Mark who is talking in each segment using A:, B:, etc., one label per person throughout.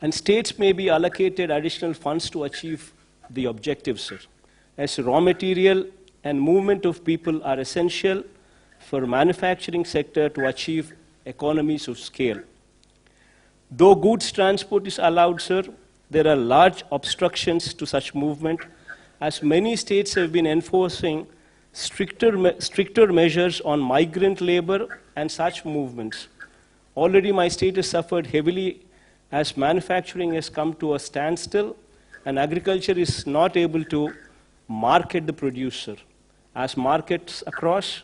A: And states may be allocated additional funds to achieve the objectives, sir, as raw material and movement of people are essential for manufacturing sector to achieve economies of scale. Though goods transport is allowed, sir, there are large obstructions to such movement, as many states have been enforcing stricter measures on migrant labor and such movements. Already my state has suffered heavily as manufacturing has come to a standstill and agriculture is not able to market the producer, as markets across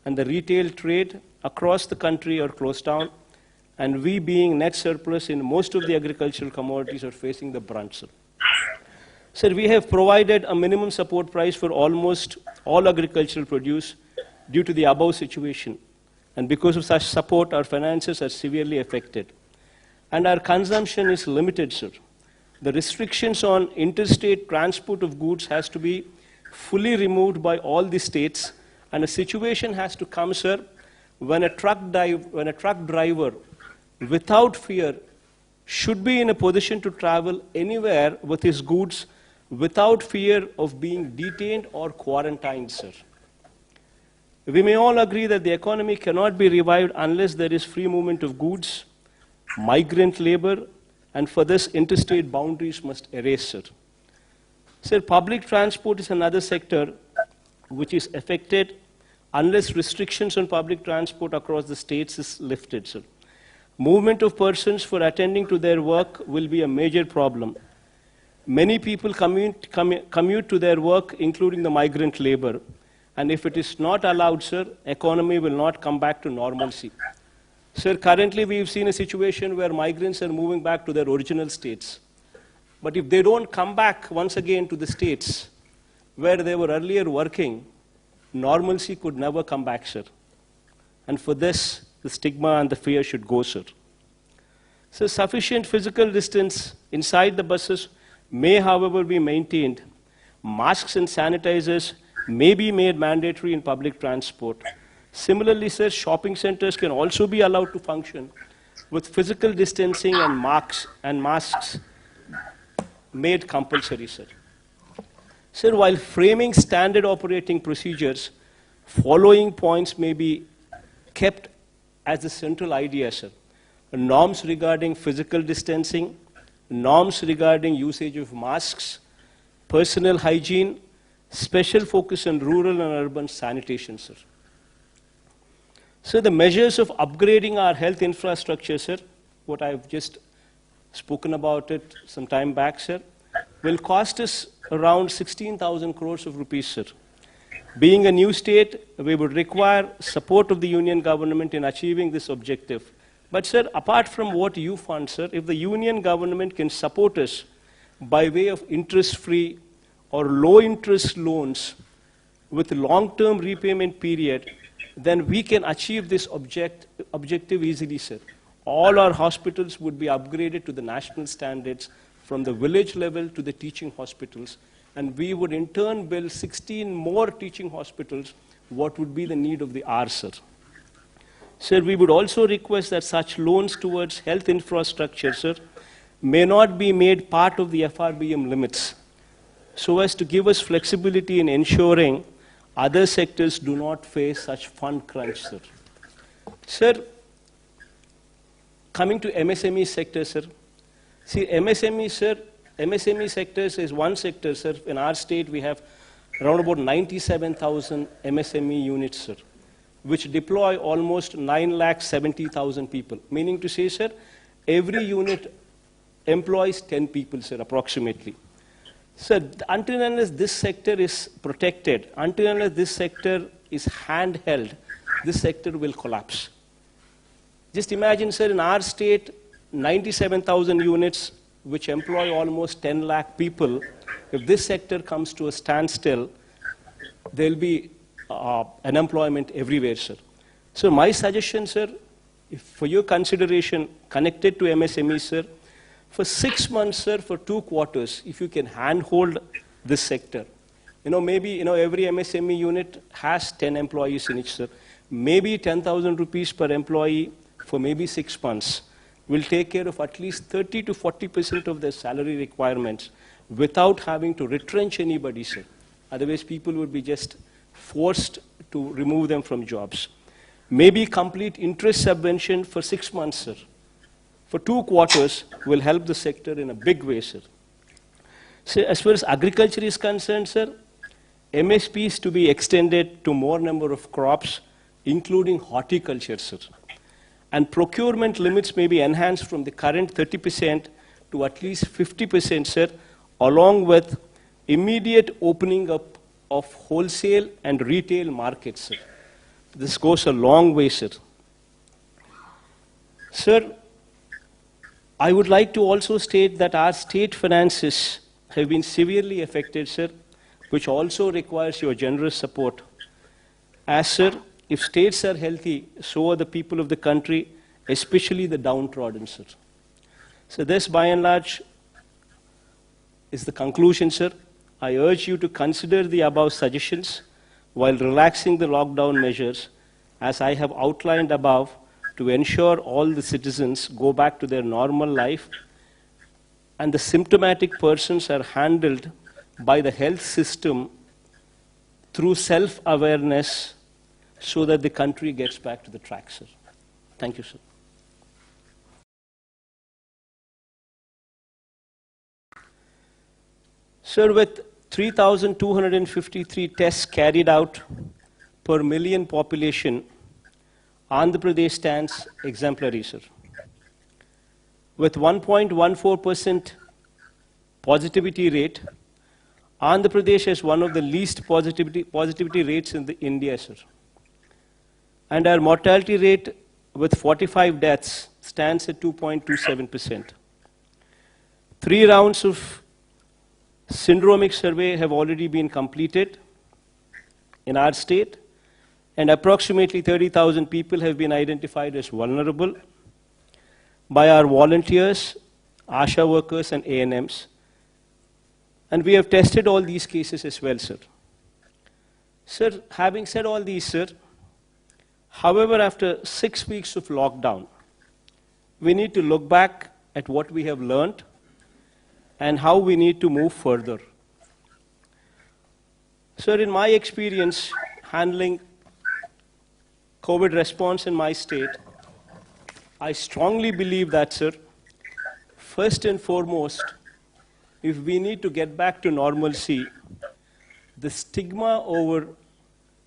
A: and the retail trade across the country are closed down, and we being net surplus in most of the agricultural commodities are facing the brunt, sir. Sir, we have provided a minimum support price for almost all agricultural produce due to the above situation. And because of such support, our finances are severely affected. And our consumption is limited, sir. The restrictions on interstate transport of goods has to be fully removed by all the states, and a situation has to come, sir, when a truck driver, without fear, should be in a position to travel anywhere with his goods without fear of being detained or quarantined, sir. We may all agree that the economy cannot be revived unless there is free movement of goods, migrant labor, and for this, interstate boundaries must erase, sir. Sir, public transport is another sector which is affected unless restrictions on public transport across the states is lifted, sir. Movement of persons for attending to their work will be a major problem. Many people commute to their work, including the migrant labor. And if it is not allowed, sir, economy will not come back to normalcy. Sir, currently we've seen a situation where migrants are moving back to their original states. But if they don't come back once again to the states where they were earlier working, normalcy could never come back, sir. And for this, the stigma and the fear should go, sir. So sufficient physical distance inside the buses may, however, be maintained. Masks and sanitizers may be made mandatory in public transport. Similarly, sir, shopping centers can also be allowed to function with physical distancing and masks made compulsory, sir. Sir, while framing standard operating procedures, following points may be kept as the central idea, sir. Norms regarding physical distancing, norms regarding usage of masks, personal hygiene, special focus on rural and urban sanitation, sir. So the measures of upgrading our health infrastructure, sir, what I've just spoken about it some time back, sir, will cost us around 16,000 crores of rupees, sir. Being a new state, we would require support of the union government in achieving this objective. But, sir, apart from what you fund, sir, if the union government can support us by way of interest-free or low-interest loans with long-term repayment period, then we can achieve this objective easily, sir. All our hospitals would be upgraded to the national standards from the village level to the teaching hospitals, and we would in turn build 16 more teaching hospitals, what would be the need of the hour, sir. Sir, we would also request that such loans towards health infrastructure, sir, may not be made part of the FRBM limits, so as to give us flexibility in ensuring other sectors do not face such fund crunch, sir. Sir, coming to MSME sector, sir. See, MSME sectors is one sector, sir. In our state, we have around about 97,000 MSME units, sir, which deploy almost 970,000 people. Meaning to say, sir, every unit employs 10 people, sir, approximately. Sir, until and unless this sector is protected, until and unless this sector is handheld, this sector will collapse. Just imagine, sir, in our state, 97,000 units, which employ almost 10 lakh people. If this sector comes to a standstill, there will be unemployment everywhere, sir. So my suggestion, sir, for your consideration connected to MSME, sir, for 6 months, sir, for 2 quarters, if you can handhold this sector. Maybe, every MSME unit has 10 employees in it, sir. Maybe 10,000 rupees per employee for maybe 6 months. will take care of at least 30 to 40% of their salary requirements without having to retrench anybody, sir. Otherwise, people would be just forced to remove them from jobs. Maybe complete interest subvention for 6 months, sir. For 2 quarters will help the sector in a big way, sir. So as far as agriculture is concerned, sir, MSP is to be extended to more number of crops, including horticulture, sir. And procurement limits may be enhanced from the current 30% to at least 50%, sir, along with immediate opening up of wholesale and retail markets, sir. This goes a long way, sir. Sir, I would like to also state that our state finances have been severely affected, sir, which also requires your generous support. As, sir, if states are healthy, so are the people of the country, especially the downtrodden, sir. So this, by and large, is the conclusion, sir. I urge you to consider the above suggestions while relaxing the lockdown measures, as I have outlined above, to ensure all the citizens go back to their normal life and the symptomatic persons are handled by the health system through self-awareness so that the country gets back to the track, sir. Thank you, sir. Sir, with 3,253 tests carried out per million population, Andhra Pradesh stands exemplary, sir. With 1.14% positivity rate, Andhra Pradesh has one of the least positivity rates in India, sir. And our mortality rate with 45 deaths stands at 2.27%. 3 rounds of syndromic survey have already been completed in our state, and approximately 30,000 people have been identified as vulnerable by our volunteers, ASHA workers, and ANMs. And we have tested all these cases as well, sir. Sir, having said all these, sir, however, after 6 weeks of lockdown, we need to look back at what we have learned and how we need to move further. Sir, in my experience handling COVID response in my state, I strongly believe that, sir, first and foremost, if we need to get back to normalcy, the stigma over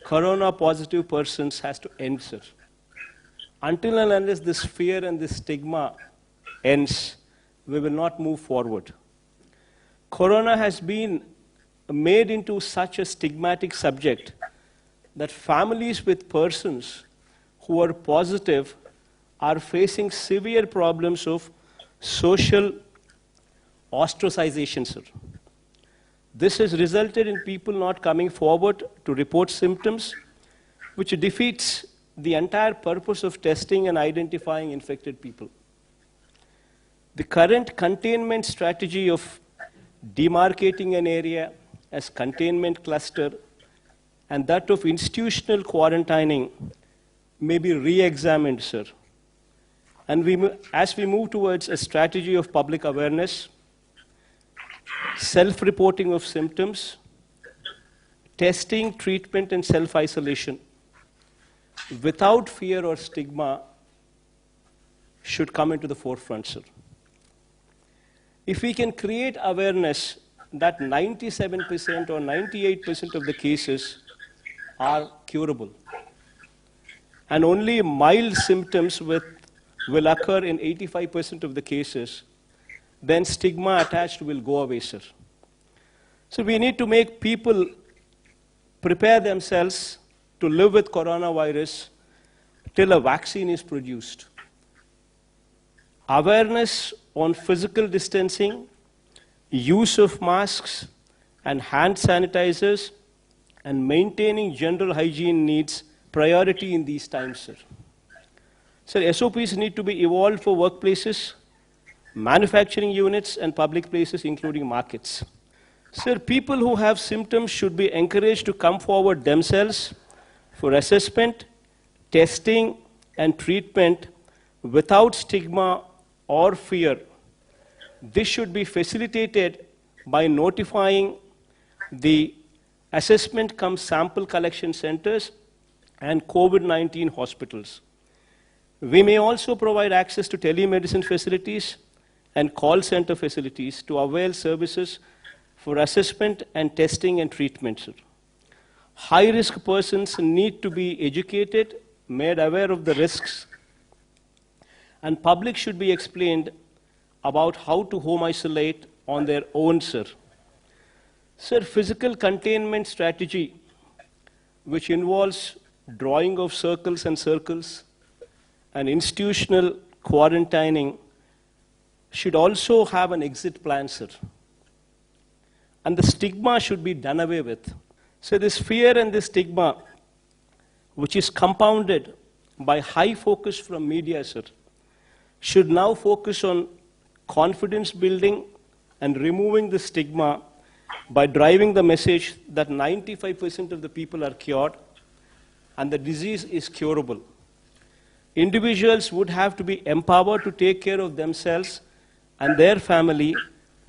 A: corona-positive persons has to end, sir. Until and unless this fear and this stigma ends, we will not move forward. Corona has been made into such a stigmatic subject that families with persons who are positive are facing severe problems of social ostracization, sir. This has resulted in people not coming forward to report symptoms, which defeats the entire purpose of testing and identifying infected people. The current containment strategy of demarcating an area as containment cluster and that of institutional quarantining may be re-examined, sir. And as we move towards a strategy of public awareness, self-reporting of symptoms, testing, treatment, and self-isolation, without fear or stigma, should come into the forefront, sir. If we can create awareness that 97% or 98% of the cases are curable, and only mild symptoms will occur in 85% of the cases, then stigma attached will go away, sir. So we need to make people prepare themselves to live with coronavirus till a vaccine is produced. Awareness on physical distancing, use of masks and hand sanitizers, and maintaining general hygiene needs priority in these times, sir. Sir, SOPs need to be evolved for workplaces, manufacturing units, and public places, including markets. Sir, people who have symptoms should be encouraged to come forward themselves for assessment, testing, and treatment without stigma or fear. This should be facilitated by notifying the assessment cum sample collection centers and COVID-19 hospitals. We may also provide access to telemedicine facilities and call center facilities to avail services for assessment and testing and treatment. High-risk persons need to be educated, made aware of the risks, and public should be explained about how to home isolate on their own, sir. Sir, physical containment strategy, which involves drawing of circles and circles and institutional quarantining, should also have an exit plan, sir. And the stigma should be done away with. So this fear and this stigma, which is compounded by high focus from media, sir, should now focus on confidence building and removing the stigma by driving the message that 95% of the people are cured and the disease is curable. Individuals would have to be empowered to take care of themselves and their family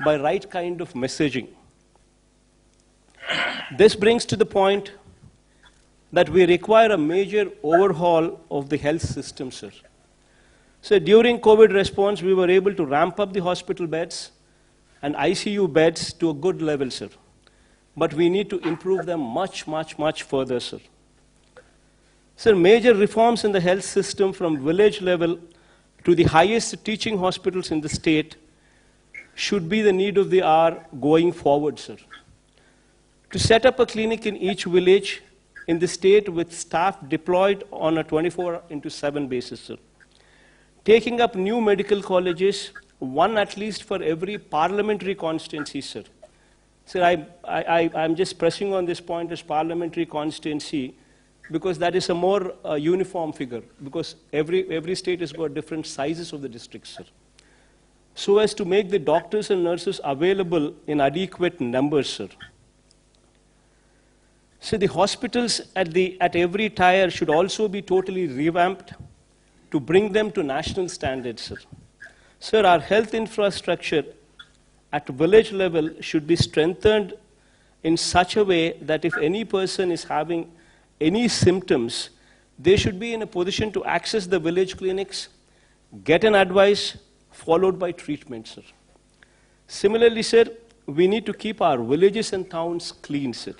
A: by right kind of messaging. This brings to the point that we require a major overhaul of the health system, sir. So during COVID response, we were able to ramp up the hospital beds and ICU beds to a good level, sir. But we need to improve them much, much, much further, sir. Sir, major reforms in the health system from village level to the highest teaching hospitals in the state should be the need of the hour going forward, sir. To set up a clinic in each village in the state with staff deployed on a 24/7 basis, sir. Taking up new medical colleges, one at least for every parliamentary constituency, sir. Sir, I'm just pressing on this point as parliamentary constituency because that is a more uniform figure, because every state has got different sizes of the districts, sir. So as to make the doctors and nurses available in adequate numbers, sir. So the hospitals at every tier should also be totally revamped to bring them to national standards, sir. Sir, our health infrastructure at village level should be strengthened in such a way that if any person is having any symptoms, they should be in a position to access the village clinics, get an advice, followed by treatment, sir. Similarly, sir, we need to keep our villages and towns clean, sir.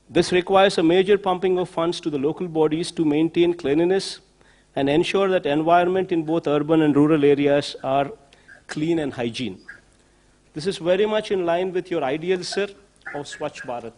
A: This requires a major pumping of funds to the local bodies to maintain cleanliness and ensure that environment in both urban and rural areas are clean and hygiene. This is very much in line with your ideal, sir, of Swachh Bharat.